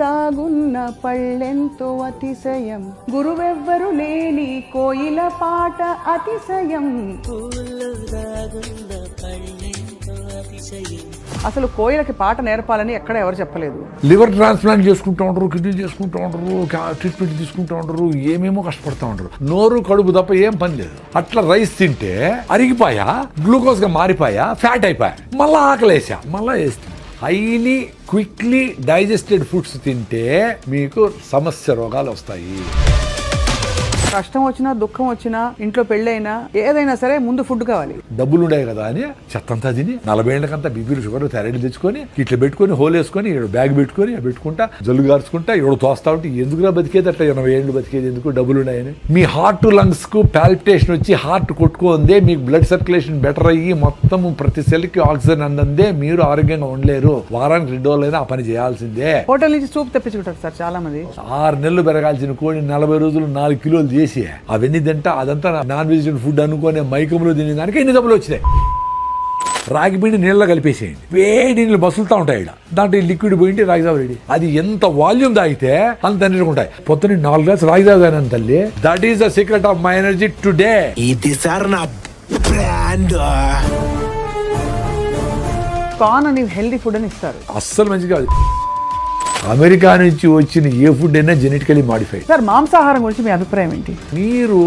దాగున్న పళ్ళెంతో అతిశయం, గురువెవ్వరు లేని కోయిల పాట అతిశయం. అసలు కోయిలకి పాట నేర్పాలని ఎక్కడ ఎవరు చెప్పలేదు. లివర్ ట్రాన్స్ప్లాంట్ చేసుకుంటూ ఉంటారు, కిడ్నీ చేసుకుంటూ ఉంటారు, ట్రీట్మెంట్ తీసుకుంటూ ఉంటారు, ఏమేమో కష్టపడుతూ ఉంటారు. నోరు కడుపు తప్ప ఏం పని లేదు. అట్లా రైస్ తింటే అరిగిపోయా, గ్లూకోజ్ గా మారిపోయా, ఫ్యాట్ అయిపోయా, మళ్ళా ఆకలేసా, మళ్ళా వేస్తా. హైలీ క్విక్లీ డైజెస్టెడ్ ఫుడ్స్ తింటే మీకు సమస్య రోగాలు వస్తాయి. కష్టం వచ్చినా దుఃఖం వచ్చినా ఇంట్లో పెళ్ళైనా ఏదైనా సరే ముందు ఫుడ్ కావాలి. డబ్బులు ఉండే కదా అని చెత్తంతా తిని 40 ఏళ్ళకంతా బీపీలు షుగర్ థైరాయిడ్ తెచ్చుకొని ఇట్లా పెట్టుకొని హోల్ వేసుకొని బ్యాగ్ పెట్టుకొని పెట్టుకుంటా జల్లు గార్చుకుంటా తోస్తా ఉంటే ఎందుకురా బతికేది, అట్లా 80 ఏళ్ళు బతికేది ఎందుకు, డబ్బులు ఉన్నాయని. మీ హార్ట్ లంగ్స్ కు పాల్పిటేషన్ వచ్చి హార్ట్ కొట్టుకుందే, మీకు బ్లడ్ సర్క్యులేషన్ బెటర్ అయ్యి మొత్తం ప్రతి సెల్ కి ఆక్సిజన్ అందందే మీరు ఆరోగ్యంగా ఉండలేరు. వారానికి 2 రోజులైనా ఆ పని చేయాల్సిందే. హోటల్ నుంచి సూప్ తెప్పించుకుంటారు సార్ చాలా మంది. 6 నెలలు పెరగాల్సిన కోడి 40 రోజులు 4 కిలోలు చేసి అవన్నీ తింటా అదంతా నాన్ వెజిటేరియన్ ఫుడ్ అనుకునే మైకంలో తినే దానికి ఎన్ని డబ్బులు వచ్చినాయి. రాగి పిండి నీళ్ళలో కలిపేసేయండి, వేడి నీళ్ళు బసులుతా ఉంటాయి. దాంట్లో లిక్విడ్ పోయింటి రాగిజావ రెడీ. అది ఎంత వాల్యూమ్ తాగితే అంత ఎనర్జీ ఉంటాయి. పొద్దున్న 4 గ్లాస్ రాగిజావ తాగాను తల్లి. That is the secret of my energy today. ఇది సార్ నా బ్రాండ్. కార్న్ అని హెల్దీ ఫుడ్ అని ఇస్తారు, అస్సలు మంచిగా కాదు. అమెరికా నుంచి వచ్చిన ఏ ఫుడ్ అయినా జెనెటికలీ మాడిఫైడ్. సార్ మాంసాహారం గురించి మీ అభిప్రాయం ఏంటి? మీరు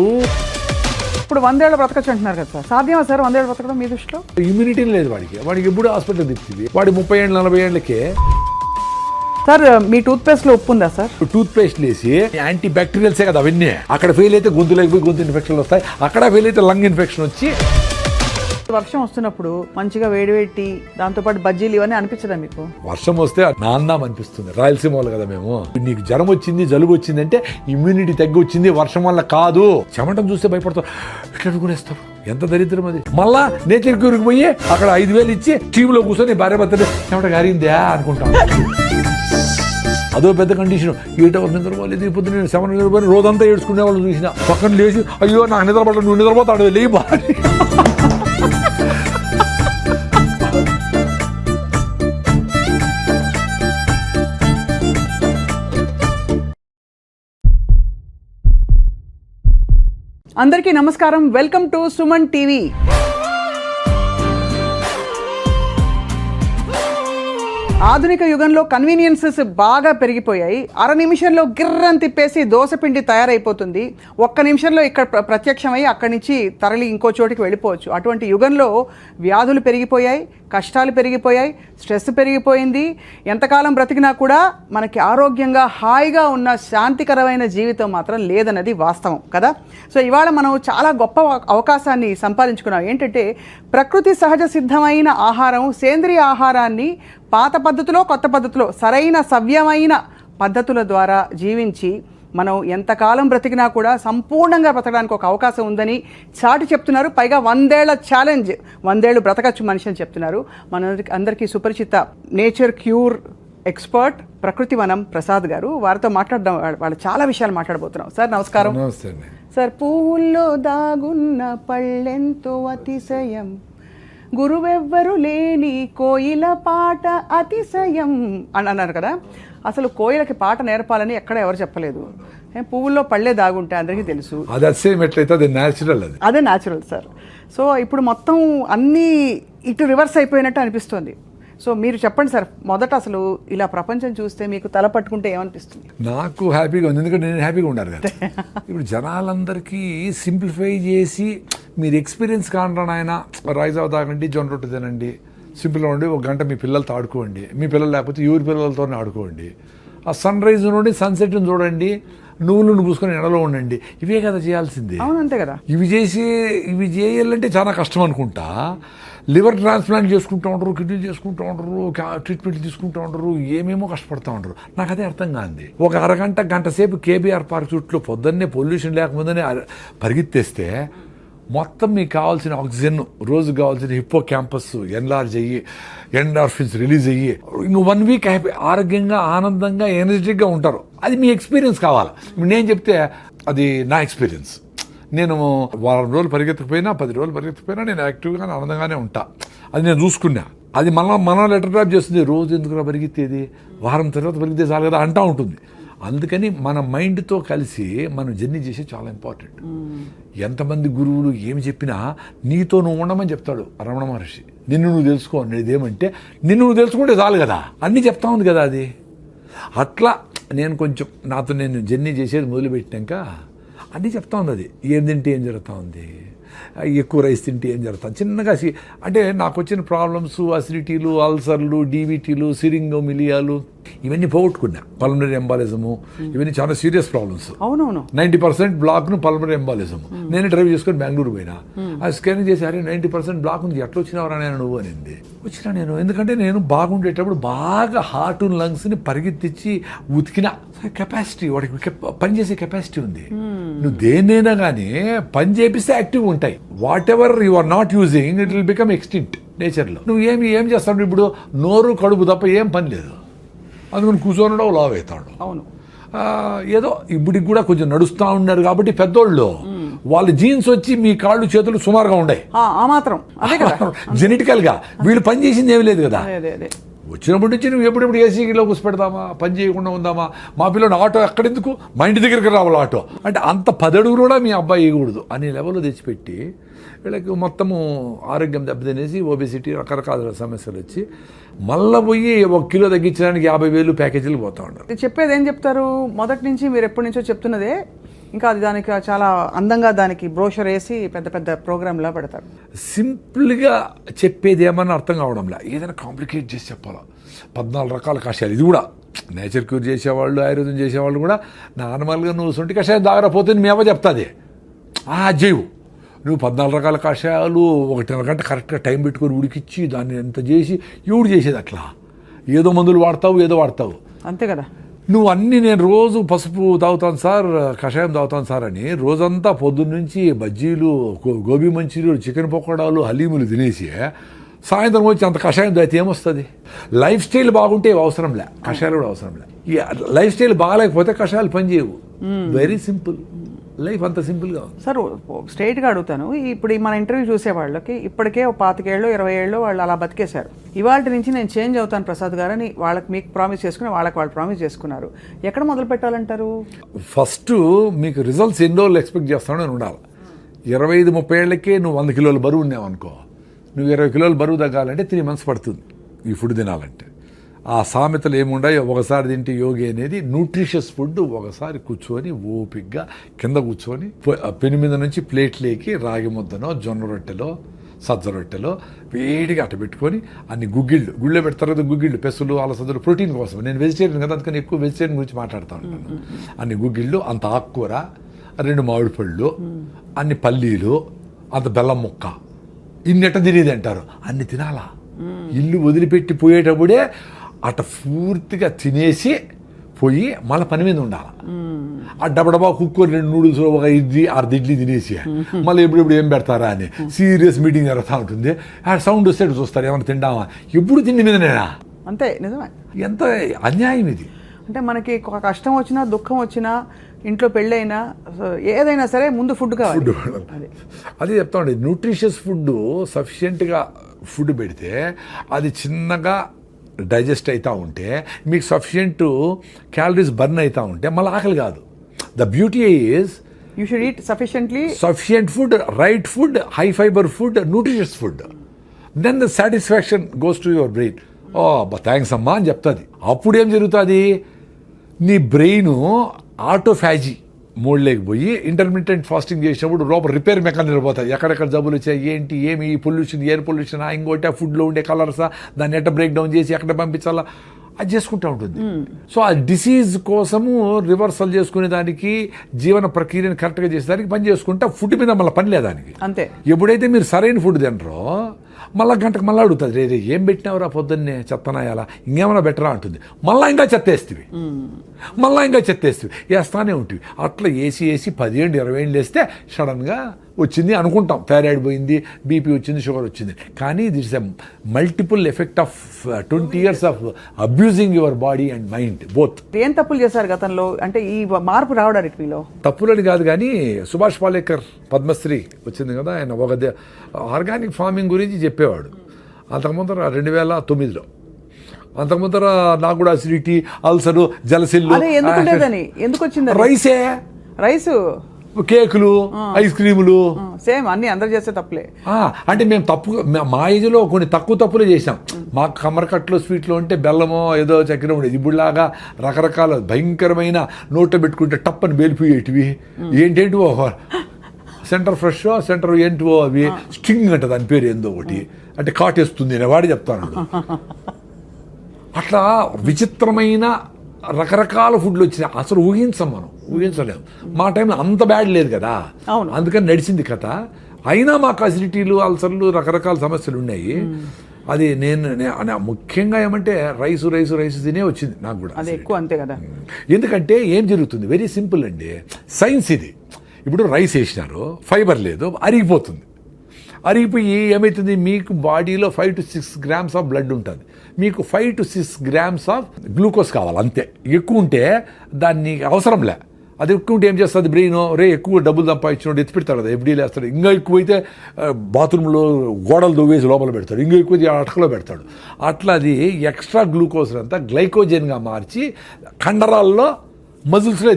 ఇప్పుడు 100 ఏళ్ళు బ్రతకచ్చు అంటున్నారు కదా సార్, సాధ్యమా సార్ 100 ఏళ్ళు బ్రతకడం మీ దృష్టిలో? ఇమ్యూనిటీ లేదు వాడికి ఎప్పుడు హాస్పిటల్ తిప్పింది. వాడి 30 ఏళ్ళు 40 ఏళ్ళకే. సార్ మీ టూత్ పేస్ట్ లో ఉప్పు ఉందా సార్? టూత్ పేస్ట్ లేసి యాంటీ బ్యాక్టీరియల్సే కదా అవన్నీ. అక్కడ ఫెయిల్ అయితే గొంతులోకి పోయి గొంతు ఇన్ఫెక్షన్లు వస్తాయి, అక్కడ ఫెయిల్ అయితే లంగ్ ఇన్ఫెక్షన్ వచ్చి. వర్షం వస్తున్నప్పుడు మంచిగా వేడివేటి దాంతోపాటు బజ్జీలు ఇవన్నీ అనిపించదా మీకు? వర్షం వస్తే నాందాం అనిపిస్తుంది. రాయలసీమ వాళ్ళు కదా మేము. నీకు జ్వరం వచ్చింది జలుబు వచ్చింది అంటే ఇమ్యూనిటీ తగ్గి వచ్చింది, వర్షం వల్ల కాదు. చెమటం చూస్తే భయపడతారు, ఇట్లా అనుకునేస్తారు. ఎంత దరిద్రం అది. మళ్ళా నేచర్ క్యూర్కి పోయి అక్కడ 5,000 ఇచ్చి టీవీలో కూర్చొని భార్య భర్తలు చెమట గారిందా అనుకుంటాం. అదో పెద్ద కండిషన్. 8 hours నిద్రపోలేదు, పొద్దున్న 7 నిద్రపోయి రోజంతా ఏడ్చుకునే వాళ్ళు చూసిన. పక్కన లేచి అయ్యో నాకు నిద్రపడలేదు, నువ్వు నిద్రపోతాడు లేయి బాగా. అందరికీ నమస్కారం, వెల్కమ్ టు సుమన్ టీవీ. ఆధునిక యుగంలో కన్వీనియన్సెస్ బాగా పెరిగిపోయాయి. అర నిమిషంలో గిర్రని తిప్పేసి దోసపిండి తయారైపోతుంది. 1 నిమిషంలో ఇక్కడ ప్రత్యక్షమై అక్కడి నుంచి తరలి ఇంకో చోటికి వెళ్ళిపోవచ్చు. అటువంటి యుగంలో వ్యాధులు పెరిగిపోయాయి, కష్టాలు పెరిగిపోయాయి, స్ట్రెస్ పెరిగిపోయింది. ఎంతకాలం బ్రతికినా కూడా మనకి ఆరోగ్యంగా హాయిగా ఉన్న శాంతికరమైన జీవితం మాత్రం లేదన్నది వాస్తవం కదా. సో ఇవాళ మనం చాలా గొప్ప అవకాశాన్ని సంపాదించుకున్నాం. ఏంటంటే ప్రకృతి సహజ సిద్ధమైన ఆహారం, సేంద్రియ ఆహారాన్ని పాత పద్ధతిలో కొత్త పద్ధతిలో సరైన సవ్యమైన పద్ధతుల ద్వారా జీవించి మనం ఎంతకాలం బ్రతికినా కూడా సంపూర్ణంగా బ్రతకడానికి ఒక అవకాశం ఉందని చాటి చెప్తున్నారు. పైగా 100 ఏళ్ల ఛాలెంజ్, 100 ఏళ్ళు బ్రతకచ్చు మనిషి అని చెప్తున్నారు. అందరికీ సుపరిచిత నేచర్ క్యూర్ ఎక్స్పర్ట్ ప్రకృతి వనం ప్రసాద్ గారు. వారితో మాట్లాడడం, వాళ్ళు చాలా విషయాలు మాట్లాడబోతున్నాం. సార్ నమస్కారం. సార్, పువ్వుల్లో దాగున్న పళ్ళెంతో అతిశయం, గురువెవ్వరు లేని కోయిల పాట అతిశయం అని అన్నారు కదా. అసలు కోయిలకి పాట నేర్పాలని ఎక్కడ ఎవరు చెప్పలేదు. పువ్వుల్లో పళ్ళే దాగుంటే అందరికీ తెలుసు. అదే న్యాచురల్ సార్. సో ఇప్పుడు మొత్తం అన్నీ ఇటు రివర్స్ అయిపోయినట్టు అనిపిస్తుంది. సో మీరు చెప్పండి సార్, మొదట అసలు ఇలా ప్రపంచం చూస్తే మీకు తల పట్టుకుంటే ఏమనిపిస్తుంది? నాకు హ్యాపీగా ఉంది, ఎందుకంటే నేను హ్యాపీగా ఉండాలి కదా. ఇప్పుడు జనాలందరికీ సింప్లిఫై చేసి మీరు ఎక్స్పీరియన్స్ కాంటాను ఆయన రైజావ తాగండి, జొన్న రొట్టె తినండి, సింపుల్గా ఉండి 1 గంట మీ పిల్లలతో ఆడుకోండి, మీ పిల్లలు లేకపోతే ఎవరి పిల్లలతోనే ఆడుకోండి, ఆ సన్ రైజ్ నుండి సన్సెట్ని చూడండి, నువ్వులను పూసుకొని ఎండలో ఉండండి. ఇవే కదా చేయాల్సింది. అవునంతే కదా. ఇవి చేయాలంటే చాలా కష్టం అనుకుంటా. లివర్ ట్రాన్స్ప్లాంట్ చేసుకుంటూ ఉంటారు, కిడ్నీ చేసుకుంటూ ఉంటారు, ట్రీట్మెంట్ తీసుకుంటూ ఉంటారు, ఏమేమో కష్టపడుతూ ఉంటారు. నాకు అదే అర్థం కాదు. ఒక గంట సేపు కేబీఆర్ పార్క్ చుట్టూ పొద్దున్నే పొల్యూషన్ లేకముందనే పరిగెత్తేస్తే మొత్తం మీకు కావాల్సిన ఆక్సిజన్, రోజు కావాల్సిన హిప్పో క్యాంపస్ ఎన్లార్జ్ అయ్యి ఎండార్ఫిన్స్ రిలీజ్ అయ్యి ఇంకో 1 వీక్ హ్యాపీ ఆరోగ్యంగా ఆనందంగా ఎనర్జెటిక్గా ఉంటారు. అది మీ ఎక్స్పీరియన్స్ కావాలి. నేను చెప్తే అది నా ఎక్స్పీరియన్స్. నేను 1 వారం రోజులు పరిగెత్తకపోయినా 10 రోజులు పరిగెత్తకపోయినా నేను యాక్టివ్గా ఆనందంగానే ఉంటా. అది నేను చూసుకున్నా. అది మనం లెటర్ డ్రాప్ చేస్తుంది, రోజు ఎందుకు పరిగెత్తేది, వారం తర్వాత పరిగెత్తే చాలు కదా అంటూ ఉంటుంది. అందుకని మన మైండ్తో కలిసి మనం జర్నీ చేసేది చాలా ఇంపార్టెంట్. ఎంతమంది గురువులు ఏమి చెప్పినా నీతో నువ్వు ఉండమని చెప్తాడు రమణ మహర్షి. నిన్ను నువ్వు తెలుసుకో అనేది ఏమంటే నిన్ను నువ్వు తెలుసుకుంటే చాలు కదా, అన్నీ చెప్తా ఉంది కదా అది. అట్లా నేను కొంచెం నాతో నేను జర్నీ చేసేది మొదలుపెట్టినాక అన్నీ చెప్తా ఉంది. అది ఏం తింటే ఏం జరుగుతూ ఉంది, ఎక్కువ రైస్ తింటే ఏం జరుగుతుంది, చిన్నగా అంటే నాకు వచ్చిన ప్రాబ్లమ్స్ అసిడిటీలు, అల్సర్లు, డీవీటీలు, సిరింగోమిలియాలు ఇవన్నీ పోగొట్టుకున్నా. పల్మనరీ ఎంబాలిజము ఇవన్నీ చాలా సీరియస్ ప్రాబ్లమ్స్. అవునవును 90% బ్లాక్ను పల్మనరీ ఎంబాలిజము. నేను డ్రైవ్ చేసుకొని బెంగళూరు పోయినా, ఆ స్కానింగ్ చేసి అరే 90% బ్లాక్ ఉంది, ఎట్లా వచ్చినావరా నేను నువ్వు అనింది. వచ్చినా నేను ఎందుకంటే నేను బాగుండేటప్పుడు బాగా హార్ట్ లంగ్స్ని పరిగెత్తించి ఉతికిన కెపాసిటీ, వాడికి పనిచేసే కెపాసిటీ ఉంది. నువ్వు దేన్నైనా కానీ పని చేపిస్తే యాక్టివ్ ఉంటాయి. Whatever you are not using it will become extinct నేచర్లో. నువ్వు ఏం చేస్తావు ఇప్పుడు, నోరు కడుపు తప్ప ఏం పని లేదు, అందుకని కూర్చొని లావ్ అవుతాడు. అవును, ఏదో ఇప్పటికి కూడా కొంచెం నడుస్తూ ఉన్నారు కాబట్టి పెద్దోళ్ళు వాళ్ళ జీన్స్ వచ్చి మీ కాళ్ళు చేతులు సుమారుగా ఉన్నాయి ఆ మాత్రం అదే కదా. జెనెటికల్గా వీళ్ళు పని చేసింది ఏమి లేదు కదా. అదే వచ్చినప్పటి నుంచి నువ్వు ఎప్పుడెప్పుడు ఏసీలో కూర్చోపెడదామా, పని చేయకుండా ఉందామా, మా పిల్లలు ఆటో ఎక్కడెందుకు, మా ఇంటి దగ్గరికి రావాలి ఆటో అంటే అంత 10 అడుగులు కూడా మీ అబ్బాయి వేయకూడదు అనే లెవెల్లో తెచ్చిపెట్టి వీళ్ళకి మొత్తము ఆరోగ్యం దెబ్బతినేసి ఒబెసిటీ రకరకాల సమస్యలు వచ్చి మళ్ళీ పోయి 1 కిలో తగ్గించడానికి 50,000 ప్యాకేజీలు పోతా ఉన్నారు. చెప్పేది ఏం చెప్తారు, మొదటి నుంచి మీరు ఎప్పటి నుంచో చెప్తున్నదే, ఇంకా అది దానికి చాలా అందంగా దానికి బ్రోషర్ వేసి పెద్ద పెద్ద ప్రోగ్రామ్లా పెడతారు. సింపుల్గా చెప్పేది ఏమన్నా అర్థం కావడంలా, ఏదైనా కాంప్లికేట్ చేసి చెప్పాలా. 14 రకాల కషాయాలు, ఇది కూడా నేచర్ క్యూర్ చేసేవాళ్ళు, ఆయుర్వేదం చేసేవాళ్ళు కూడా నార్మల్గా నువ్వు సొంటి కషాయం దాగరపోతే మీ అవ్వ చెప్తుంది జైవు, నువ్వు 14 రకాల కషాయాలు 1.5 గంట కరెక్ట్గా టైం పెట్టుకొని ఉడికిచ్చి దాన్ని ఎంత చేసి ఎవడు చేసేది అట్లా, ఏదో మందులు వాడతావు ఏదో వాడతావు అంతే కదా. నువ్వు అన్నీ నేను రోజు పసుపు తాగుతాను సార్, కషాయం తాగుతాను సార్ అని రోజంతా పొద్దున్నుంచి బజ్జీలు, గోబీ మంచూరియలు, చికెన్ పకోడాలు, హలీములు తినేసి సాయంత్రం వచ్చి అంత కషాయం తాగితే ఏమొస్తుంది. లైఫ్ స్టైల్ బాగుంటే అవసరంలే, కషాయాలు కూడా అవసరంలే. ఈ లైఫ్ స్టైల్ బాగాలేకపోతే కషాయాలు పనిచేయవు. వెరీ సింపుల్ లైఫ్, అంత సింపుల్గా ఉంది. సార్ స్ట్రైట్గా అడుగుతాను, ఇప్పుడు మన ఇంటర్వ్యూ చూసే వాళ్ళకి ఇప్పటికే 25 ఏళ్ళు 20 ఏళ్ళు వాళ్ళు అలా బతికేశారు. ఇవాళ నుంచి నేను చేంజ్ అవుతాను ప్రసాద్ గారు అని వాళ్ళకి మీకు ప్రామిస్ చేసుకుని వాళ్ళకి వాళ్ళు ప్రామిస్ చేసుకున్నారు. ఎక్కడ మొదలు పెట్టాలంటారు? ఫస్ట్ మీకు రిజల్ట్స్ ఎన్ని రోజులు ఎక్స్పెక్ట్ చేస్తానో అని ఉండాలి. 25-30 ఏళ్ళకే నువ్వు 100 కిలోల బరువు ఉన్నావు అనుకో, నువ్వు 20 కిలోల బరువు తగ్గాలంటే 3 months పడుతుంది ఈ ఫుడ్ తినాలంటే. ఆ సామెతలు ఏముండాయో, ఒకసారి తింటే యోగి అనేది న్యూట్రిషియస్ ఫుడ్. ఒకసారి కూర్చొని ఓపిగ్గా కింద కూర్చొని పెను మీద నుంచి ప్లేట్లేకి రాగి ముద్దనో, జొన్న రొట్టెలో, సజ్జ రొట్టెలో వేడిగా అట్ట పెట్టుకొని అన్ని గుళ్ళో పెడతారు కదా గుగ్గిళ్ళు, పెసలు, అలసందలు ప్రోటీన్ కోసం. నేను వెజిటేరియన్ కదా, అందుకని ఎక్కువ వెజిటేరియన్ గురించి మాట్లాడుతూ ఉంటాను. అన్ని గుగ్గిళ్ళు, అంత ఆకుకూర, 2 మామిడి పళ్ళు, అన్ని పల్లీలు, అంత బెల్లం ముక్క, ఇన్నెట్ట తినేది అంటారు. అన్ని తినాలా, ఇల్లు వదిలిపెట్టి పోయేటప్పుడే అట్ట పూర్తిగా తినేసి పోయి మళ్ళీ పని మీద ఉండాలి. ఆ డబ్బా కుక్కర్ 2 నూడిల్స్, ఒక ఇడ్లీ, 6 ఇడ్లీ తినేసి మళ్ళీ ఎప్పుడెప్పుడు ఏం పెడతారా అని సీరియస్ మీటింగ్ జరుగుతూ ఉంటుంది. ఆ సౌండ్ వస్తే చూస్తారు ఏమైనా తిండామా, ఎప్పుడు తిండి మీద నేనా. అంతే, నిజమే. ఎంత అన్యాయం ఇది. అంటే మనకి కష్టం వచ్చినా దుఃఖం వచ్చినా ఇంట్లో పెళ్ళైనా ఏదైనా సరే ముందు ఫుడ్ కావాలి. అదే చెప్తా ఉండే, న్యూట్రిషియస్ ఫుడ్ సఫిషియెంట్గా ఫుడ్ పెడితే అది చిన్నగా డైజెస్ట్ అవుతూ ఉంటే మీకు సఫిషియెంట్ క్యాలరీస్ బర్న్ అవుతూ ఉంటే మళ్ళీ ఆకలి కాదు. The beauty is you should eat sufficient food, right food, high fibre food, nutritious food. Then the satisfaction goes to your brain. Oh thanks అమ్మా అని చెప్తుంది. అప్పుడు ఏం జరుగుతుంది, నీ బ్రెయిన్ ఆటోఫాజీ మోడ్లోకి పోయి ఇంటర్మీడియట్ ఫాస్టింగ్ చేసినప్పుడు లోపల రిపేర్ మెకానిజం పోతాయి. ఎక్కడెక్కడ జబ్బులు వచ్చాయి, ఏంటి, ఏమి పొల్యూషన్, ఎయిర్ పొల్యూషన్, ఇంకోటి ఆ ఫుడ్లో ఉండే కలర్సా, దాన్ని ఎట్ట బ్రేక్ డౌన్ చేసి ఎక్కడ పంపించాలా అది చేసుకుంటూ ఉంటుంది. సో ఆ డిసీజ్ కోసము రివర్సల్ చేసుకునే దానికి, జీవన ప్రక్రియను కరెక్ట్గా చేసేదానికి పని చేసుకుంటే ఫుడ్ మీద మళ్ళీ పని లేదానికి. అంతే. ఎప్పుడైతే మీరు సరైన ఫుడ్ తినరో మళ్ళీ గంటకు మళ్ళీ అడుగుతుంది, రే ఏం పెట్టినావురా పొద్దున్నే, చెత్తనాయాలా, ఇంకేమైనా బెటరా అంటుంది. మళ్ళీ ఇంకా చెత్తేస్తుంది, మళ్ళీ ఇంకా చెత్తేస్తుంది, వేస్తానే ఉంటుంది. అట్లా వేసి 10 ఏళ్ళు 20 ఏళ్ళు వేస్తే సడన్గా వచ్చింది అనుకుంటాం, థైరాయిడ్ పోయింది, బీపీ వచ్చింది, షుగర్ వచ్చింది. కానీ it's a multiple effect of 20 years of abusing your body and mind both. ఏం తప్పులు చేశారు గతంలో, అంటే ఈ మార్పు రావడానికి మీలో? తప్పులని కాదు కానీ సుభాష్ పాలేకర్ పద్మశ్రీ వచ్చింది కదా, ఆయన ఒక ఆర్గానిక్ ఫార్మింగ్ గురించి చెప్పేవాడు. అంతకుముందర 2009లో. అంతకుముందర నాకు కూడా అసిడిటీ, అల్సరు, జలసిల్లు. అదే ఎందుకు ఉండేదని, ఎందుకు వచ్చింది? రైసే, రైసు, కేకులు, ఐస్ క్రీములు, సేమ్ అన్ని అందరు చేస్తే తప్పులే. అంటే మేము మా ఏజ్లో కొన్ని తక్కువ తప్పులే చేసాం. మాకు కమ్మరకట్లో స్వీట్లో ఉంటే బెల్లమో ఏదో చక్కెర ఉండేది. ఇప్పుడులాగా రకరకాల భయంకరమైన నోట్లో పెట్టుకుంటే టప్పని బేలిపోయేటివి. ఏంటేంటివో సెంటర్ ఫ్రెష్, సెంటర్ ఏంటివో అవి స్టింగ్ అంట దాని పేరు ఏందో ఒకటి, అంటే కాటేస్తుంది అని వాడి చెప్తాను. అట్లా విచిత్రమైన రకరకాల ఫుడ్లు వచ్చినాయి. అసలు ఊహించలేము. మా టైంలో అంత బ్యాడ్ లేదు కదా, అందుకని నడిచింది కథ. అయినా మాకు అసిడిటీలు, అల్సర్లు, రకరకాల సమస్యలు ఉన్నాయి. అది నేను ముఖ్యంగా ఏమంటే రైసు తినే వచ్చింది నాకు కూడా. అది ఎక్కువ అంతే కదా. ఎందుకంటే ఏం జరుగుతుంది, వెరీ సింపుల్ అండి, సైన్స్ ఇది. ఇప్పుడు రైస్ వేసినారు, ఫైబర్ లేదు, అరిగిపోతుంది. అరిగిపోయి ఏమవుతుంది, మీకు బాడీలో 5 to 6 grams ఆఫ్ బ్లడ్ ఉంటుంది. మీకు 5 to 6 grams ఆఫ్ గ్లూకోజ్ కావాలి అంతే. ఎక్కువ ఉంటే దాన్ని అవసరంలే. అది ఎక్కువ ఉంటే ఏం చేస్తుంది బ్రెయిన్, ఎక్కువ డబ్బులు సంపాదించినోడు ఎత్తి పెడతాడు కదా, ఎఫ్డీలు వేస్తాడు. ఇంకా ఎక్కువైతే బాత్రూంలో గోడలు దొవ్వేసి లోపల పెడతాడు, ఇంకా ఎక్కువ అటకలో పెడతాడు. అట్లా అది ఎక్స్ట్రా గ్లూకోజ్ అంతా గ్లైకోజన్గా మార్చి కండరాల్లో, మజిల్స్లో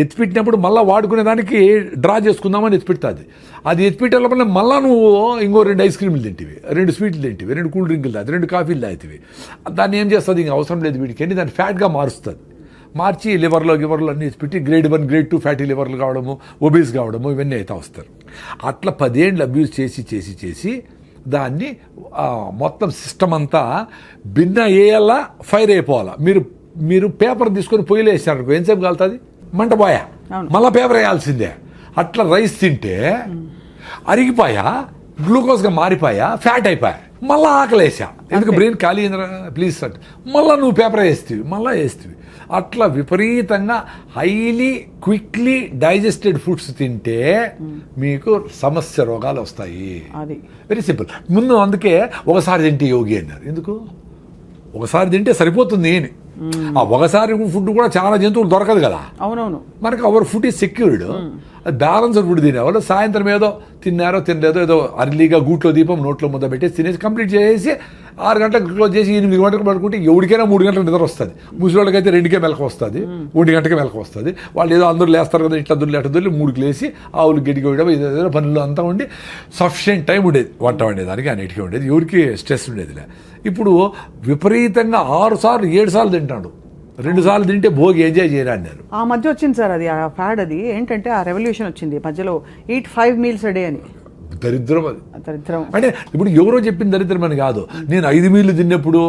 ఎత్తిపెట్టినప్పుడు మళ్ళీ వాడుకునే దానికి డ్రా చేసుకుందామని ఎత్తిపెడుతుంది. అది ఎత్తిపెట్టే లోపల మళ్ళీ నువ్వు ఇంకో 2 ఐస్ క్రీములు తింటివి, 2 స్వీట్లు తింటివి, 2 కూల్ డ్రింకులు తాగి, 2 కాఫీలు తాగుతావి. దాన్ని ఏం చేస్తుంది, ఇంక అవసరం లేదు వీడికి అని దాన్ని ఫ్యాట్గా మారుస్తుంది. మార్చి లివర్లో అన్నీ ఎత్తిపెట్టి గ్రేడ్ 1, గ్రేడ్ 2 ఫ్యాటీ లివర్లు కావడము, ఒబీస్ కావడము, ఇవన్నీ అయితే వస్తారు. అట్లా 10 ఏళ్ళు అబ్యూజ్ చేసి దాన్ని మొత్తం సిస్టమ్ అంతా భిన్న ఏయల్లా ఫైర్ అయిపోవాలా. మీరు పేపర్ తీసుకొని పొయ్యిలో వేసారు, ఎంతసేపు కాలుతుంది, మంట పోయా, మళ్ళీ పేపర్ వేయాల్సిందే. అట్లా రైస్ తింటే అరిగిపోయా, గ్లూకోజ్గా మారిపోయా, ఫ్యాట్ అయిపోయా, మళ్ళీ ఆకలేసా. ఎందుకు బ్రెయిన్ ఖాళీ అయిందిరా ప్లీజ్ అంటే మళ్ళీ నువ్వు పేపర్ వేస్తేవి. అట్లా విపరీతంగా హైలీ క్విక్లీ డైజెస్టెడ్ ఫుడ్స్ తింటే మీకు సమస్య రోగాలు వస్తాయి. Very simple. ముందు అందుకే ఒకసారి తింటే యోగి అన్నారు. ఎందుకు ఒకసారి తింటే సరిపోతుంది అని. ఆ ఒకసారి ఫుడ్ కూడా చాలా జంతువులు దొరకదు కదా. అవునవును. మనకి అవర్ ఫుడ్ ఈజ్ సెక్యూర్డ్. అది బ్యాలెన్స్డ్ ఫుడ్ తినేవాళ్ళు. సాయంత్రం ఏదో తిన్నారో తినలేదో ఏదో అర్లీగా గూట్లో దీపం నోట్లో ముద్ద పెట్టేసి తినేసి కంప్లీట్ చేసి 6 గంటలకు క్లోజ్ చేసి 8 గంటలకు పడుకుంటే ఎవరికైనా 3 గంటల నిద్ర వస్తుంది. ముసలివాళ్ళకైతే 2కే మెలకు వస్తుంది, 1 గంటకే మెలకు వస్తుంది. వాళ్ళు ఏదో అందరూ లేస్తారు కదా, ఇట్లా దొల్లి అట్లా దొల్లి 3కి లేసి ఆవులు గడ్డికి వేయడం, ఏదైనా పనులు అంతా ఉండి సఫిషియెంట్ టైం ఉండేది వంట వండేదానికి, అన్నిటికీ ఉండేది, ఎవరికి స్ట్రెస్ ఉండేదిలే. ఇప్పుడు విపరీతంగా 6 సార్లు 7 సార్లు తింటాడు. 2 సార్లు తింటే భోగి ఎంజాయ్ చేయరా అన్నారు. ఆ మధ్య వచ్చింది సార్ అది, ఆ ఫ్యాడ్. అది ఏంటంటే ఆ రెవల్యూషన్ వచ్చింది మధ్యలో, eat 5 meals a day అని. దరిద్రం అది. దరిద్రం అంటే ఇప్పుడు ఎవరో చెప్పిన దరిద్రం అని కాదు. నేను 5 మీల్లు తిన్నప్పుడు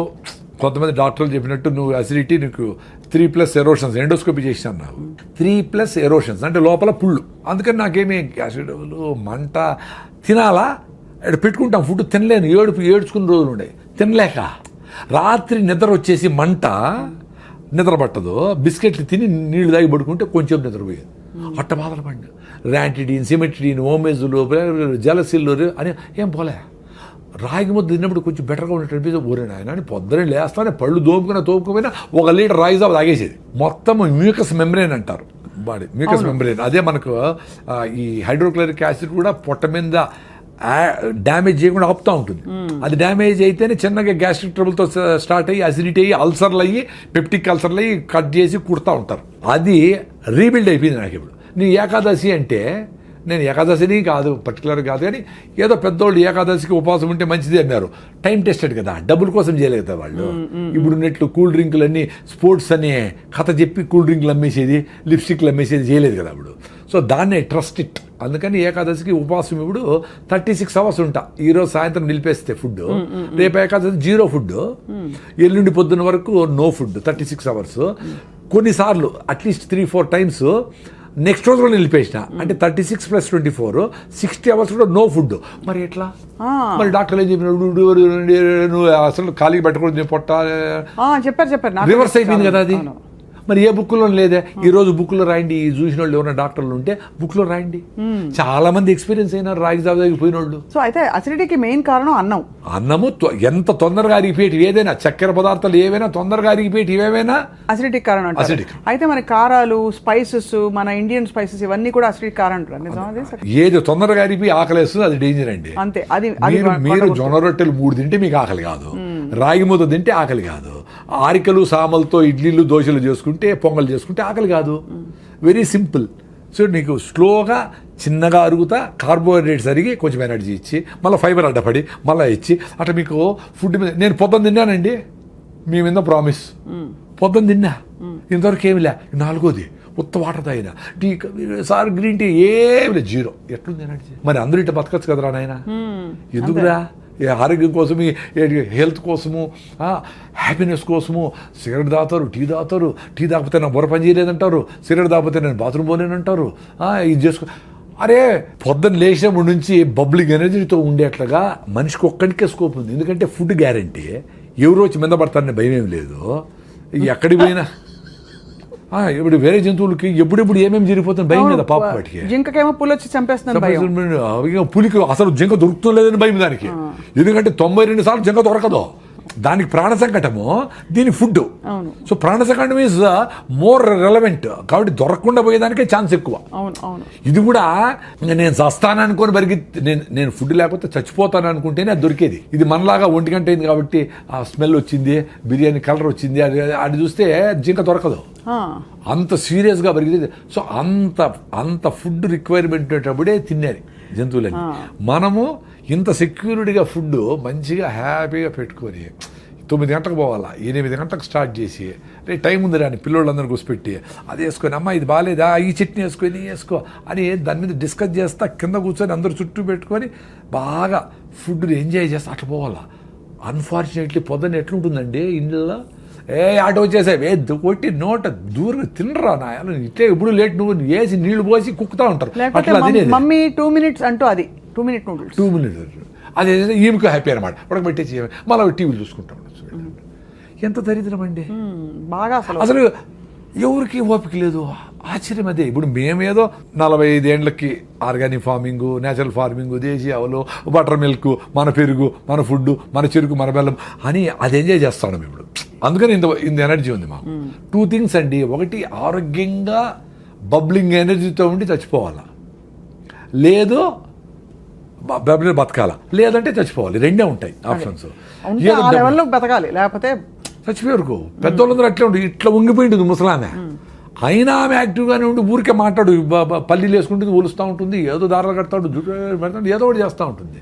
కొంతమంది డాక్టర్లు చెప్పినట్టు నువ్వు అసిడిటీ, నీకు 3+ ఎరోషన్స్, ఎండోస్కోపీ చేసినాను నాకు. 3+ ఎరోషన్స్ అంటే లోపల పుళ్ళు. అందుకని నాకేమీ యాసిడ్లు, మంట, తినాలా పెట్టుకుంటాం ఫుడ్, తినలేను, ఏడ్చుకున్న రోజులు ఉండే, తినలేక రాత్రి నిద్ర వచ్చేసి మంట, నిద్ర పట్టదు. బిస్కెట్లు తిని నీళ్లు తాగి పడుకుంటే కొంచెం నిద్రపోయేది. అట్ట బాధలు పడి ర్యాంటిడీన్, సిమెట్రిడీన్, ఓమేజులు, జలసిల్లు అని ఏం పోలే. రాగి ముద్ద తిన్నప్పుడు కొంచెం బెటర్గా ఉన్నట్టు అనిపిస్తుంది. ఊరే నాయన అని పొద్దునే లేస్తానే పళ్ళు తోముకుపోయినా 1 లీటర్ రాగి జావ తాగేసేది. మొత్తం మ్యూకస్ మెంబ్రేన్ అంటారు బాడీ, మ్యూకస్ మెంబ్రేన్. అదే మనకు ఈ హైడ్రోక్లోరిక్ యాసిడ్ కూడా పొట్ట మీద డ్యామేజ్ చేయకుండా ఆపుతూ ఉంటుంది. అది డ్యామేజ్ అయితేనే చిన్నగా గ్యాస్ట్రిక్ ట్రబుల్తో స్టార్ట్ అయ్యి అసిడిటీ అయ్యి అల్సర్లు అయ్యి పెప్టిక్ అల్సర్లు అయ్యి కట్ చేసి కుడతా ఉంటారు. అది రీబిల్డ్ అయిపోయింది నాకు ఇప్పుడు. నీ ఏకాదశి అంటే, నేను ఏకాదశిని కాదు పర్టికులర్ కాదు కానీ ఏదో పెద్దోళ్ళు ఏకాదశికి ఉపవాసం ఉంటే మంచిది అన్నారు. టైం టెస్టెడ్ కదా, డబ్బుల కోసం చేయలేదు కదా వాళ్ళు. ఇప్పుడు నెట్లు కూల్ డ్రింకులన్నీ స్పోర్ట్స్ అనే కథ చెప్పి కూల్ డ్రింకులు అమ్మేసేది, లిప్స్టిక్లు అమ్మేసేది చేయలేదు కదా అప్పుడు. సో దాన్నే ట్రస్ట్ ఇట్. అందుకని ఏకాదశికి ఉపవాసం ఇప్పుడు 36 hours ఉంటా. ఈరోజు సాయంత్రం నిలిపేస్తే ఫుడ్, రేపు ఏకాదశి 0 food, ఎల్లుండి పొద్దున్న వరకు నో ఫుడ్ 36 hours. కొన్నిసార్లు అట్లీస్ట్ 3-4 times నెక్స్ట్ రోజు కూడా నిలిపేసిన. అంటే 36 + 24 60 hours కూడా నో ఫుడ్. మరి ఎట్లా? మరి డాక్టర్లు ఏం చెప్పినాడు, నువ్వు అసలు ఖాళీ పెట్టకూడదు, పొట్ట చెప్పారు రివర్స్ అయిపోయింది కదా అది. మరి ఏ బుక్లో లేదే. ఈ రోజు బుక్లో రాయండి, ఈ చూసిన వాళ్ళు ఎవరైనా డాక్టర్లు ఉంటే బుక్లో రాయండి. చాలా మంది ఎక్స్పీరియన్స్ అయినారు రాగి జావ పోయిన వాళ్ళు. సో అయితే అసిడిటీకి మెయిన్ కారణం అన్నము ఎంత తొందరగా అరిగిపోయేటి ఏదైనా, చక్కెర పదార్థాలు ఏవైనా తొందరగా అరిగిపోయేటి ఏవైనా అసిడిటీ కారణం అంటారు. అయితే మన కారాలు, స్పైసెస్, మన ఇండియన్ స్పైసెస్ ఇవన్నీ కూడా అసిడిటీ కారణం అంటారు. నిజం? ఏది తొందరగా అరిగిపోయి ఆకలేస్తుంది అది డేంజర్ అండి. అంతే. అది మీరు జొన్న రొట్టెలు 3 తింటే మీకు ఆకలి కాదు, రాగి ముద్ద తింటే ఆకలి కాదు, ఆరికలు సామలతో ఇడ్లీలు దోశలు చేసుకుంటే పొంగల్ చేసుకుంటే ఆకలి కాదు. Very simple. సో నీకు స్లోగా చిన్నగా అరుగుతా కార్బోహైడ్రేట్స్ అరిగి కొంచెం ఎనర్జీ ఇచ్చి మళ్ళీ ఫైబర్ అడ్డపడి మళ్ళీ ఇచ్చి అట్లా మీకు ఫుడ్ మీద. నేను పొద్దున్న తిన్నానండి, మీ మీద ప్రామిస్, పొద్దున్న తిన్నా, ఇంతవరకు ఏమి లే. 4వది ఉత్త వాటర్ తాగిన, టీ సార్ గ్రీన్ టీ ఏమి లేదు, 0. ఎట్లుంది ఎనర్జీ? మరి అందరూ ఇట్లా బతకచ్చు కదరా నాయన. ఎందుకురా? ఆరోగ్యం కోసము, హెల్త్ కోసము, హ్యాపీనెస్ కోసము సిగరెట్ తాగుతారు, టీ తాగుతారు. టీ తాగిపోతే నా బుర్ర పని చేయలేదంటారు, సిగరెట్ తాగిపోతే నేను బాత్రూమ్ పోలేనంటారు. ఇది చేసుకో. అరే పొద్దున్న లేచినప్పటి నుంచి బబ్లింగ్ ఎనర్జీతో ఉండేట్లుగా మనిషికి ఒక్కడికే స్కోప్ ఉంది. ఎందుకంటే ఫుడ్ గ్యారంటీ, ఎవరు వచ్చి మీద పడతారనే భయం ఏమి లేదు. ఎక్కడికి పోయినా ఇప్పుడు వేరే జంతువులకి ఎప్పుడెప్పుడు ఏమేమి జరిగిపోతుంది భయం కదా. పాప వాటికి జింకకేమో పులి వచ్చి చంపేస్తుంది, పులికి అసలు జింక దొరుకుతుందో లేదని భయం దానికి. ఎందుకంటే 92 సార్లు జింక దొరకదు. దానికి ప్రాణ సంకటము, దీని ఫుడ్. సో ప్రాణ సంకటం ఈజ్ మోర్ రెలవెంట్. కాబట్టి దొరకకుండా పోయేదానికే ఛాన్స్ ఎక్కువ. ఇది కూడా నేను చస్తాను అనుకొని నేను ఫుడ్ లేకపోతే చచ్చిపోతాను అనుకుంటేనే అది దొరికేది. ఇది మనలాగా 1 గంట అయింది కాబట్టి ఆ స్మెల్ వచ్చింది, బిర్యానీ కలర్ వచ్చింది, అది చూస్తే జింక దొరకదు. అంత సీరియస్గా పెరిగింది. సో అంత ఫుడ్ రిక్వైర్మెంట్ ఉండేటప్పుడే తిన్నారు జంతువులని. మనము ఇంత సెక్యూరిటీగా ఫుడ్ మంచిగా హ్యాపీగా పెట్టుకొని 9 గంటలకు పోవాలా, 8 గంటలకు స్టార్ట్ చేసి రే టైం ఉంది రాని పిల్లోళ్ళందరూ కూర్చోపెట్టి అది వేసుకొని, అమ్మ ఇది బాగాలేదా, ఈ చట్నీ వేసుకొని వేసుకో అని దాని మీద డిస్కస్ చేస్తా, కింద కూర్చొని అందరూ చుట్టూ పెట్టుకొని బాగా ఫుడ్ని ఎంజాయ్ చేస్తా అట్లా పోవాలా. అన్ఫార్చునేట్లీ పొద్దున్న ఎట్లుంటుందండి ఇంట్లో, ఆటో వచ్చేసాయి కొట్టి నోట దూరంగా తినరా నాయన, ఇట్లే ఇప్పుడు లేట్ నువ్వు వేసి నీళ్లు పోసి కుక్కుతా ఉంటారు. అట్లా తినేది. మమ్మీ 2 minutes అంటూ అది 2 minute నూడిల్స్ 2 minutes అదే ఈమెకు హ్యాపీ అనమాట. ఉడకబెట్టేసి మళ్ళీ టీవీలు చూసుకుంటా ఉండదు. ఎంత దరిద్రం అండి బాగా. అసలు ఎవరికి ఓపిక లేదు. ఆశ్చర్యం అదే. ఇప్పుడు మేమేదో 45 ఏళ్ళకి ఆర్గానిక్ ఫార్మింగ్, నేచురల్ ఫార్మింగ్, దేశీ ఆవులు, బటర్ మిల్క్, మన పెరుగు, మన ఫుడ్, మన చెరుకు, మన బెల్లం అని అది ఎంజాయ్ చేస్తాం ఇప్పుడు. అందుకని ఇంత ఎనర్జీ ఉంది మాకు. 2 things అండి. ఒకటి ఆరోగ్యంగా బబ్లింగ్ ఎనర్జీతో ఉండి చచ్చిపోవాలా, లేదు బతకాల, లేదంటే చచ్చిపోవాలి. 2 ఉంటాయి ఆప్షన్స్. బతకాలి లేకపోతే చచ్చిపోయే వరకు. పెద్దోళ్ళందరూ అట్లే ఉండి ఇట్లా ఉంగిపోయింటుంది ముసలామె. అయినా ఆమె యాక్టివ్గానే ఉండి ఊరికే మాట్లాడు, పల్లీలు వేసుకుంటుంది, ఊలుస్తూ ఉంటుంది, ఏదో దారాలు కడతాడు, జుట్టు పెడతాడు, ఏదో ఒకటి చేస్తూ ఉంటుంది.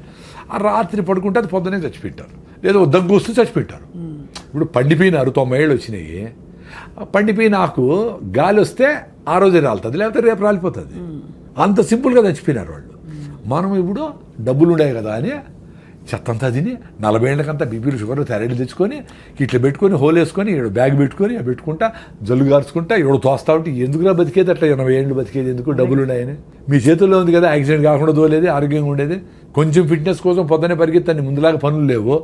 ఆ రాత్రి పడుకుంటే అది పొద్దునే చచ్చిపెట్టారు, లేదో దగ్గు వస్తూ చచ్చిపెట్టారు. ఇప్పుడు పండిపోయినారు, 90 ఏళ్ళు వచ్చినాయి. పండిపోయిన ఆకు గాలి వస్తే ఆ రోజే రాలుతుంది, లేకపోతే రేపు రాలిపోతుంది. అంత సింపుల్గా చచ్చిపోయినారు వాళ్ళు. మనం ఇప్పుడు డబ్బులు ఉన్నాయి కదా అని చెత్తంతా తిని 40 ఏళ్ళకంతా బీపీలు షుగర్ థైరాయిడ్ తెచ్చుకొని ఇట్లా పెట్టుకొని హోల్ వేసుకొని ఇక్కడ బ్యాగ్ పెట్టుకొని పెట్టుకుంటా జల్లు గార్చుకుంటా ఇక్కడ తోస్తా ఉంటే ఎందుకురా బతికేది అట్లా 80 ఏళ్ళు బతికేది ఎందుకు? డబ్బులు ఉన్నాయని. మీ చేతుల్లో ఉంది కదా, యాక్సిడెంట్ కాకుండా దోలేది, ఆరోగ్యంగా ఉండేది. కొంచెం ఫిట్నెస్ కోసం పొద్దునే పరిగెత్తండి, ముందులాగా పనులు లేవు.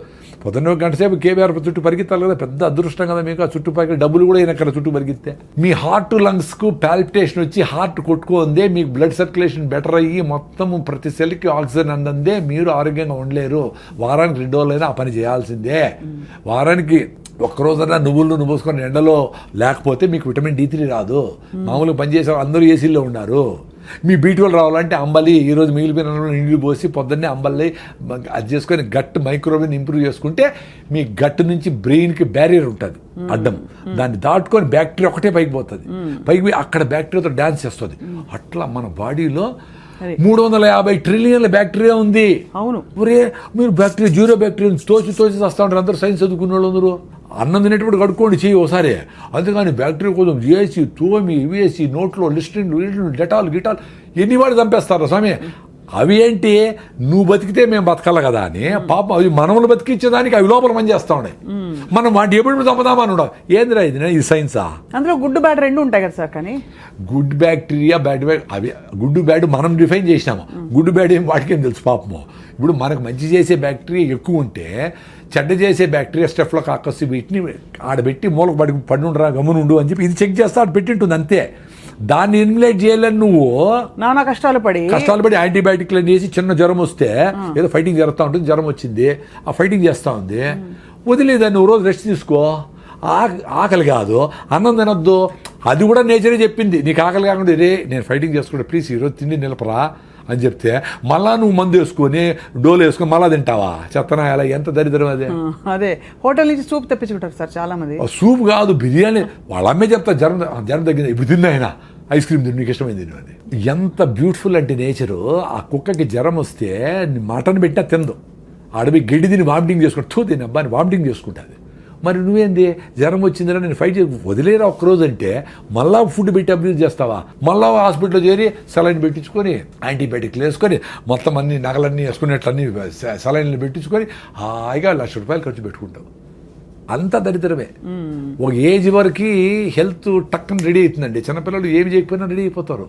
పొద్దున్న 1 గంట సేపు కేబీఆర్ చుట్టూ పరిగెత్తాలి కదా, పెద్ద అదృష్టం కదా మీకు. ఆ చుట్టుపక్కల డబ్బులు కూడా అయినా చుట్టూ పరిగెత్తే మీ హార్ట్ లంగ్స్కు పాల్పిటేషన్ వచ్చి హార్ట్ కొట్టుకుందే, మీకు బ్లడ్ సర్క్యులేషన్ బెటర్ అయ్యి మొత్తం ప్రతి సెల్కి ఆక్సిజన్ అందందే మీరు ఆరోగ్యంగా ఉండలేరు. వారానికి 2 రోజులైనా ఆ పని చేయాల్సిందే. వారానికి ఒక్కరోజైనా నువ్వులు పోసుకొని ఎండలో లేకపోతే మీకు విటమిన్ D3 రాదు. మామూలుగా పనిచేసే అందరూ ఏసీల్లో ఉన్నారు. మీ B12 రావాలంటే అంబలి, ఈరోజు మిగిలిపోయిన నీళ్ళు పోసి పొద్దున్నే అంబలి అది చేసుకొని గట్ మైక్రోవేవ్ని ఇంప్రూవ్ చేసుకుంటే మీ గట్ నుంచి బ్రెయిన్కి బ్యారియర్ ఉంటుంది అడ్డం, దాన్ని దాటుకొని బ్యాక్టీరియా ఒకటే పైకి పోతుంది. పైకి పోయి అక్కడ బ్యాక్టీరియాతో డ్యాన్స్ చేస్తుంది. అట్లా మన బాడీలో 350 ట్రిలియన్ల బ్యాక్టీరియా ఉంది. అవును. ఒరే మీరు బ్యాక్టీరియా 0 బ్యాక్టీరియా తోచి వస్తూ ఉంటారు అందరూ, సైన్స్ చదువుకున్న వాళ్ళు అందరూ. అన్నం తినేటప్పుడు కడుక్కోండి చెయ్యి ఒకసారి. అంతేగాని బ్యాక్టీరియా కోసం చేసి తోమి వేసి నోట్లో లిస్ట్రిన్ డెటాల్ గిటాల్ ఎన్ని వాడు చంపేస్తారు స్వామి. అవి ఏంటి, నువ్వు బతికితే మేము బతకాలి కదా అని పాపం అవి మనములు బతికించేదానికి అవి లోపల పని చేస్తా ఉన్నాయి. మనం వాటి ఎప్పుడు చంపుదామని ఉండవు. ఏందిరా ఇది సైన్సా? అందులో గుడ్ బ్యాడ్ 2 ఉంటాయి కదా సార్. కానీ గుడ్ బ్యాక్టీరియా బ్యాడ్ అవి గుడ్ బ్యాడ్ మనం డిఫైన్ చేసినాము. గుడ్ బ్యాడ్ ఏం వాటికేం తెలుసు పాపము. ఇప్పుడు మనకు మంచి చేసే బ్యాక్టీరియా ఎక్కువ ఉంటే చెడ్డ చేసే బ్యాక్టీరియా స్టెఫ్లోకాకస్ వీటిని ఆడబెట్టి మూలకు పడి ఉండరా గమ్మునుండు అని చెప్పి ఇది చెక్ చేస్తే ఆడ పెట్టింటుంది అంతే. దాన్ని ఎలిమినేట్ చేయాలని నువ్వు నానా కష్టాలు పడి యాంటీబయాటిక్లు చేసి చిన్న జ్వరం వస్తే ఏదో ఫైటింగ్ జరుగుతూ ఉంటుంది, జ్వరం వచ్చింది ఆ ఫైటింగ్ చేస్తూ ఉంది, వదిలేదాన్ని నువ్వు రోజు రెస్ట్ తీసుకో. ఆకలి కాదు, అన్నం తినొద్దు, అది కూడా నేచరే చెప్పింది. నీకు ఆకలి కాకుండా రే నేను ఫైటింగ్ చేసుకుంటా ప్లీజ్ ఈరోజు తిండి నిలపరా అని చెప్తే మళ్ళా నువ్వు మందు వేసుకొని డోలు వేసుకొని మళ్ళా తింటావా? చెత్తనా ఎలా, ఎంత దరిద్రం అదే. అదే హోటల్ నుంచి సూప్ తెప్పించుకుంటారు సార్ చాలా మంది. సూప్ కాదు బిర్యానీ, వాళ్ళ అమ్మే చెప్తా జ్వరం తగ్గింది ఇప్పుడు తిన్నా ఆయన ఐస్ క్రీమ్ తిని నీకు ఇష్టమైంది తిను అని. ఎంత బ్యూటిఫుల్ అంటే నేచరు. ఆ కుక్కకి జ్వరం వస్తే మటన్ పెట్టినా తిందు, అడవి గడ్డి తిని వామిటింగ్ చేసుకుంటూ తిని అబ్బాని వామిటింగ్ చేసుకుంటుంది. మరి నువ్వేంది జ్వరం వచ్చిందిరా నేను ఫైట్ చేసి వదిలేరా ఒక్కరోజు అంటే మళ్ళా ఫుడ్ పెట్టి అబ్యూజ్ చేస్తావా? మళ్ళా హాస్పిటల్లో చేరి సెలైన్ పెట్టించుకొని యాంటీబయాటిక్లు వేసుకొని మొత్తం అన్ని నగలన్నీ వేసుకునేట్లన్నీ సెలైన్లు పెట్టించుకొని హాయిగా ₹1,00,000 ఖర్చు పెట్టుకుంటావు. అంత దరిద్రమే. ఒక ఏజ్ వరకు హెల్త్ టక్కన రెడీ అవుతుందండి. చిన్నపిల్లలు ఏమి చేయకపోయినా రెడీ అయిపోతారు.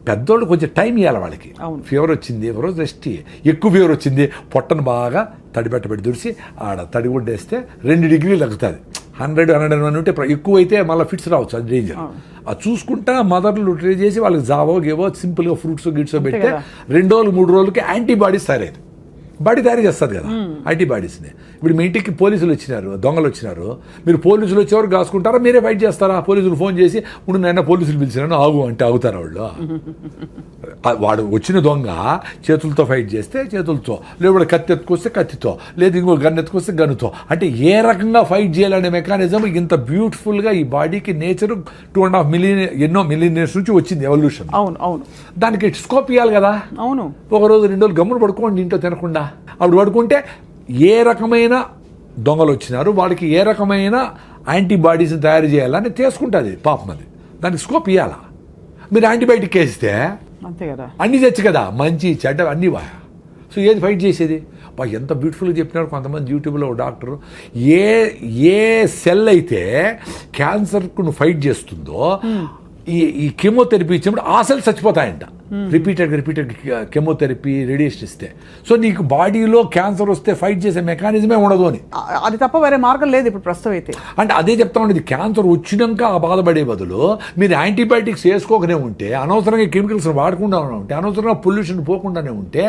పెద్దోళ్ళు కొంచెం టైం ఇవ్వాలి వాళ్ళకి. ఫీవర్ వచ్చింది ఒక రోజు రెస్ట్, ఎక్కువ ఫీవర్ వచ్చింది పొట్టను బాగా తడిపెట్టబెట్టి దుడిసి ఆడ తడిగుడ్డేస్తే 2 డిగ్రీలు తగ్గుతుంది. 100-101 ఉంటే ఎక్కువ అయితే మళ్ళీ ఫిట్స్ రావచ్చు, అది డేంజర్. అది చూసుకుంటా మదర్లు ట్రై చేసి వాళ్ళకి జావో గేవో సింపుల్గా ఫ్రూట్స్ గిట్సో పెడితే 2 రోజులు 3 రోజులకి యాంటీబాడీస్ తయారైంది. బాడీ తయారు చేస్తుంది కదా యాంటీబాడీస్ని. ఇప్పుడు మీ ఇంటికి పోలీసులు వచ్చినారు, దొంగలు వచ్చినారు, మీరు పోలీసులు వచ్చేవారు కాసుకుంటారా మీరే ఫైట్ చేస్తారా? పోలీసులు ఫోన్ చేసి ఇప్పుడు నేను పోలీసులు పిలిచినాను ఆగు అంటే ఆగుతారా వాళ్ళు? వాడు వచ్చిన దొంగ చేతులతో ఫైట్ చేస్తే చేతులతో, లేకపోతే కత్తి ఎత్తుకొస్తే కత్తితో, లేదు ఇంకో గన్ ఎత్తుకొస్తే గన్నుతో. అంటే ఏ రకంగా ఫైట్ చేయాలనే మెకానిజం ఇంత బ్యూటిఫుల్గా ఈ బాడీకి నేచర్ 2.5 మిలియన్ ఎన్నో మిలియన్ ఇయర్స్ నుంచి వచ్చింది ఎవల్యూషన్. అవును అవును. దానికి స్కోప్ ఇవ్వాలి కదా. అవును. ఒక రోజు 2 రోజులు గమ్మును పడుకోండి ఇంట్లో తినకుండా. అప్పుడు పడుకుంటే ఏ రకమైన దొంగలు వచ్చినారు వాడికి ఏ రకమైన యాంటీబాడీస్ని తయారు చేయాలని తీసుకుంటుంది పాపం. అది దానికి స్కోప్ ఇవ్వాలా? మీరు యాంటీబయాటిక్ వేస్తే అంతే కదా, అన్నీ తెచ్చు కదా, మంచి చెడ్డ అన్నీ వా. సో ఏది ఫైట్ చేసేది? ఎంత బ్యూటిఫుల్గా చెప్పినారు కొంతమంది యూట్యూబ్లో. డాక్టర్ ఏ సెల్ అయితే క్యాన్సర్కు నువ్వు ఫైట్ చేస్తుందో ఈ కెమోథెరపీ ఇచ్చినప్పుడు ఆ సెల్స్ చచ్చిపోతాయంట. రిపీటెడ్ కెమోథెరపీ రేడియేషన్ ఇస్తే. సో నీకు బాడీలో క్యాన్సర్ వస్తే ఫైట్ చేసే మెకానిజమే ఉండదు అని. అది తప్ప వేరే మార్గం లేదు ఇప్పుడు ప్రస్తుతం అయితే. అంటే అదే చెప్తా ఉండేది, క్యాన్సర్ వచ్చినాక ఆ బాధపడే బదులు మీరు యాంటీబయాటిక్స్ వేసుకోకనే ఉంటే, అనవసరంగా కెమికల్స్ వాడకుండా ఉంటే, అనవసరంగా పొల్యూషన్ పోకుండానే ఉంటే,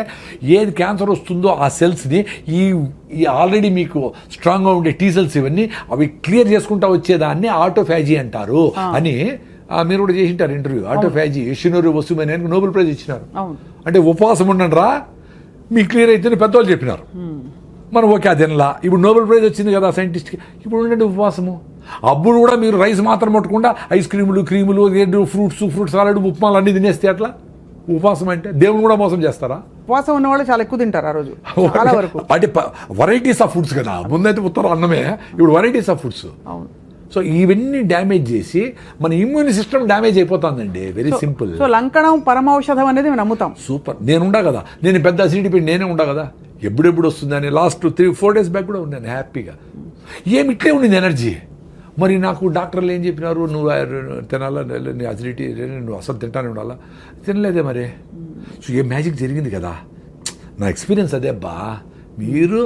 ఏది క్యాన్సర్ వస్తుందో ఆ సెల్స్ని ఈ ఆల్రెడీ మీకు స్ట్రాంగ్గా ఉండే టీ సెల్స్ ఇవన్నీ అవి క్లియర్ చేసుకుంటా వచ్చేదాన్ని ఆటోఫాజీ అంటారు అని మీరు కూడా చేసింటారు ఇంటర్వ్యూ. ఆటోఫాజీ యషినోరి వసుమని నోబెల్ ప్రైజ్ ఇచ్చినారు. అంటే ఉపవాసం ఉండండిరా మీకు క్లియర్ అయితే పెద్దవాళ్ళు చెప్పినారు. మనం ఓకే అదేలా ఇప్పుడు నోబెల్ ప్రైజ్ వచ్చింది కదా సైంటిస్ట్కి, ఇప్పుడు ఉండండి ఉపవాసము. అప్పుడు కూడా మీరు రైస్ మాత్రం పట్టకుండా ఐస్ క్రీములు ఫ్రూట్స్ సాలడ్ ఉప్మాలు అన్నీ తినేస్తే అట్లా ఉపవాసం అంటే దేవుని కూడా మోసం చేస్తారా? ఉపవాసం ఉన్న వాళ్ళు చాలా ఎక్కువ తింటారు ఆ రోజు చాలా వరకు. అంటే వెరైటీస్ ఆఫ్ ఫుడ్స్ కదా, ముందైతే ఉత్తరం అన్నమే, ఇప్పుడు వెరైటీస్ ఆఫ్ ఫుడ్స్. అవును. సో ఇవన్నీ డ్యామేజ్ చేసి మన ఇమ్యూన్ సిస్టమ్ డ్యామేజ్ అయిపోతుందండి. Very simple. సో లంకణం పరమౌషధం అనేది మేము నమ్ముతాం. సూపర్. నేను కదా, నేను పెద్ద అసిడిటీ పెట్టి నేనే ఉండా కదా, ఎప్పుడెప్పుడు వస్తుందని లాస్ట్ 3-4 days బ్యాక్ కూడా ఉన్నాను హ్యాపీగా. ఏమి ఇట్లే ఉండింది ఎనర్జీ. మరి నాకు డాక్టర్లు ఏం చెప్పినారు, నువ్వు తినాలా, నీ అసిడిటీ నువ్వు అసలు తింటానే ఉండాలా, తినలేదే మరి. సో ఏ మ్యాజిక్ జరిగింది కదా. నా ఎక్స్పీరియన్స్ అదే అబ్బా. మీరు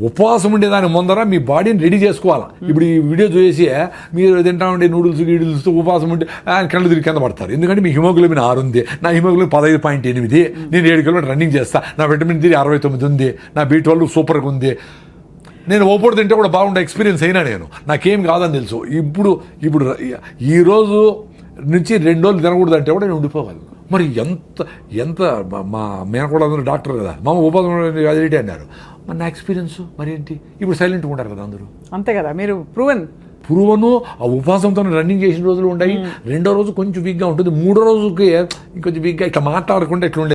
ఉపవాసం ఉండేదాని ముందర మీ బాడీని రెడీ చేసుకోవాలా. ఇప్పుడు ఈ వీడియో చూసి మీరు తింటా ఉండే నూడిల్స్ ఉపవాసం ఉంటే కళ్ళు తిరిగి కింద పడతారు. ఎందుకంటే మీ హిమోగ్లోబిన్ 6 ఉంది, నా హిమోగ్లోబిన్ 15.8, నేను 7 కిలోమీటర్ రన్నింగ్ చేస్తా, నా విటమిన్ D 69 ఉంది, నా B12 సూపర్గా ఉంది, నేను ఓపోడు తింటే కూడా బాగుండే ఎక్స్పీరియన్స్ అయినా నేను, నాకేం కాదని తెలుసు. ఇప్పుడు ఈరోజు నుంచి 2 రోజులు తినకూడదు అంటే కూడా నేను ఉండిపోగలను. మరి ఎంత మా మేనకోడ అందరూ డాక్టర్ కదా, మా ఉపాధి అదిటి అన్నారు. మరి నా ఎక్స్పీరియన్స్ మరి ఏంటి, ఇప్పుడు సైలెంట్గా ఉంటారు కదా అందరూ. అంతే కదా, మీరు ప్రూవను ఆ ఉపవాసంతో రన్నింగ్ చేసిన రోజులు ఉన్నాయి. 2వ రోజు కొంచెం వీక్గా ఉంటుంది, 3వ రోజుకి ఇంకొంచెం వీక్గా ఇట్లా మాట్లాడకుండా ఇట్లా ఉండే